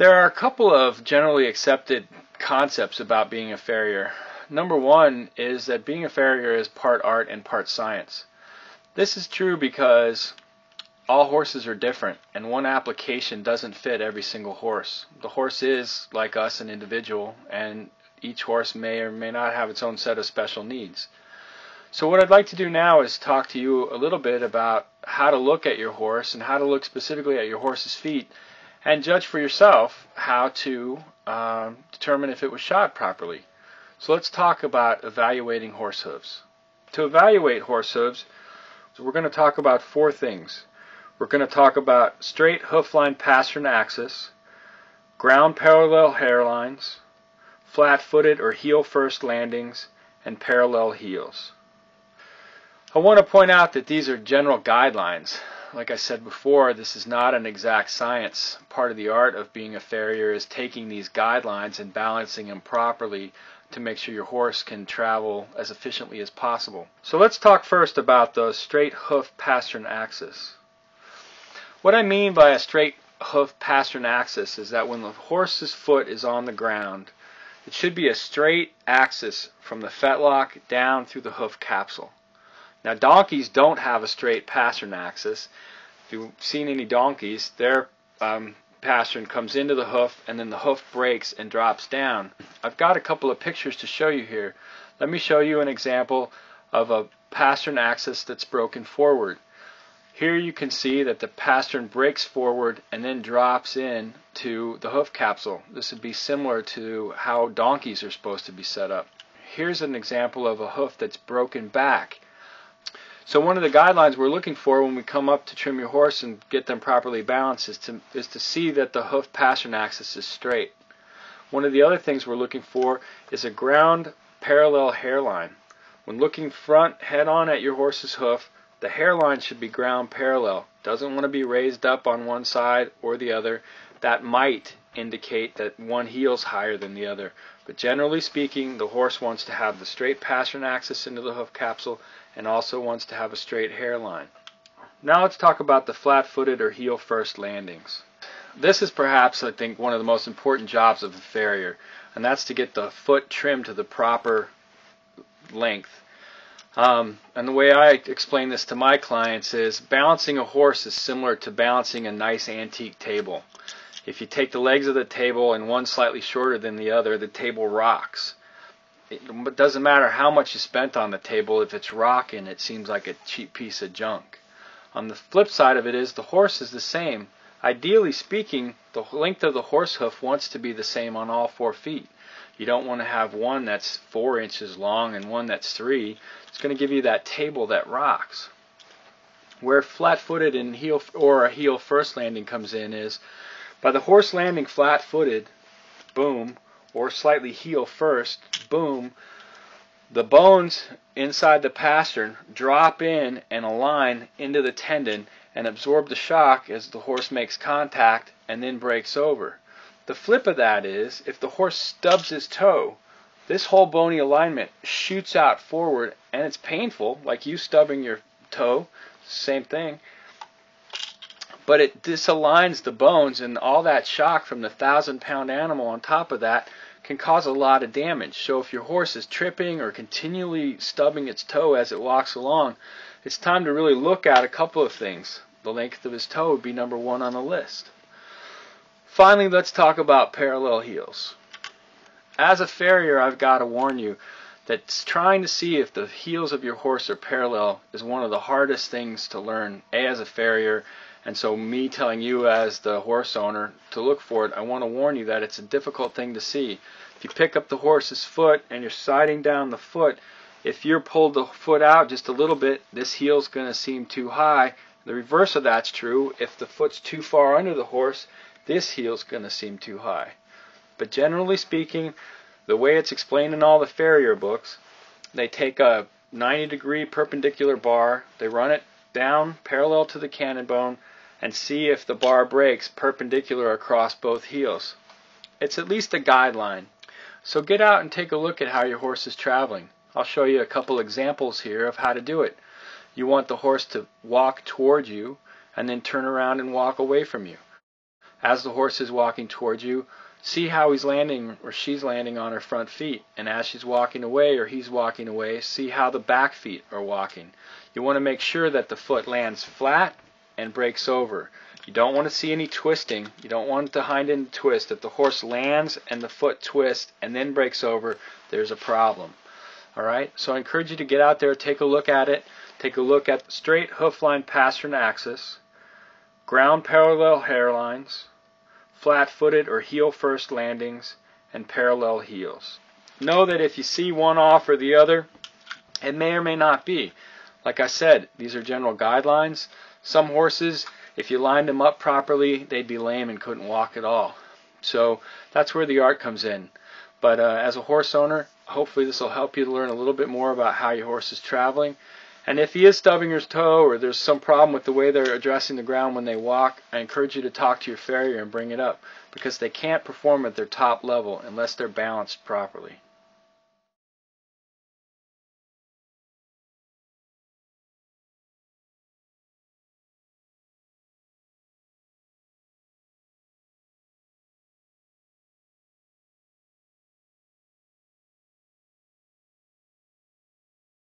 There are a couple of generally accepted concepts about being a farrier. Number one is that being a farrier is part art and part science. This is true because all horses are different, and one application doesn't fit every single horse. The horse is, like us, an individual, and each horse may or may not have its own set of special needs. So what I'd like to do now is talk to you a little bit about how to look at your horse and how to look specifically at your horse's feet and judge for yourself how to determine if it was shod properly. So let's talk about evaluating horse hooves. To evaluate horse hooves, we're going to talk about four things. We're going to talk about straight hoofline pastern axis, ground parallel hairlines, flat-footed or heel-first landings, and parallel heels. I want to point out that these are general guidelines. Like I said before, this is not an exact science. Part of the art of being a farrier is taking these guidelines and balancing them properly to make sure your horse can travel as efficiently as possible. So let's talk first about the straight hoof pastern axis. What I mean by a straight hoof pastern axis is that when the horse's foot is on the ground, it should be a straight axis from the fetlock down through the hoof capsule. Now, donkeys don't have a straight pastern axis. If you've seen any donkeys, their pastern comes into the hoof and then the hoof breaks and drops down. I've got a couple of pictures to show you here. Let me show you an example of a pastern axis that's broken forward. Here you can see that the pastern breaks forward and then drops in to the hoof capsule. This would be similar to how donkeys are supposed to be set up. Here's an example of a hoof that's broken back. So one of the guidelines we're looking for when we come up to trim your horse and get them properly balanced is to see that the hoof pastern axis is straight. One of the other things we're looking for is a ground parallel hairline. When looking front head-on at your horse's hoof, the hairline should be ground parallel. Doesn't want to be raised up on one side or the other. That might indicate that one heel's higher than the other. But generally speaking, the horse wants to have the straight pastern axis into the hoof capsule and also wants to have a straight hairline. Now let's talk about the flat-footed or heel-first landings. This is perhaps, I think, one of the most important jobs of a farrier, and that's to get the foot trimmed to the proper length. And the way I explain this to my clients is balancing a horse is similar to balancing a nice antique table. If you take the legs of the table and one slightly shorter than the other, the table rocks. It doesn't matter how much you spent on the table, if it's rocking, it seems like a cheap piece of junk. On the flip side of it is the horse is the same. Ideally speaking, the length of the horse hoof wants to be the same on all 4 feet. You don't want to have one that's 4 inches long and one that's 3. It's going to give you that table that rocks. Where flat-footed and heel or a heel-first landing comes in is by the horse landing flat-footed, boom, or slightly heel-first, boom, the bones inside the pastern drop in and align into the tendon and absorb the shock as the horse makes contact and then breaks over. The flip of that is, if the horse stubs his toe, this whole bony alignment shoots out forward and it's painful, like you stubbing your toe, same thing. But it disaligns the bones, and all that shock from the 1,000-pound animal on top of that can cause a lot of damage. So if your horse is tripping or continually stubbing its toe as it walks along, it's time to really look at a couple of things. The length of his toe would be number one on the list. Finally, let's talk about parallel heels. As a farrier, I've got to warn you that trying to see if the heels of your horse are parallel is one of the hardest things to learn, as a farrier. And so me telling you as the horse owner to look for it, I want to warn you that it's a difficult thing to see. If you pick up the horse's foot and you're siding down the foot, if you're pulled the foot out just a little bit, this heel's going to seem too high. The reverse of that's true. If the foot's too far under the horse, this heel's going to seem too high. But generally speaking, the way it's explained in all the farrier books, they take a 90-degree perpendicular bar, they run it down parallel to the cannon bone, and see if the bar breaks perpendicular across both heels. It's at least a guideline. So get out and take a look at how your horse is traveling. I'll show you a couple examples here of how to do it. You want the horse to walk toward you and then turn around and walk away from you. as the horse is walking towards you, see how he's landing or she's landing on her front feet. And as she's walking away or he's walking away, see how the back feet are walking. You want to make sure that the foot lands flat and breaks over. You don't want to see any twisting. You don't want the hind end to twist. If the horse lands and the foot twists and then breaks over, there's a problem. Alright, so I encourage you to get out there, take a look at it. Take a look at the straight hoof line pastern axis, ground parallel hairlines, flat-footed or heel-first landings, and parallel heels. Know that if you see one off or the other, it may or may not be. Like I said, these are general guidelines. Some horses, if you lined them up properly, they'd be lame and couldn't walk at all. So that's where the art comes in. But as a horse owner, hopefully this will help you to learn a little bit more about how your horse is traveling. And if he is stubbing his toe or there's some problem with the way they're addressing the ground when they walk, I encourage you to talk to your farrier and bring it up, because they can't perform at their top level unless they're balanced properly.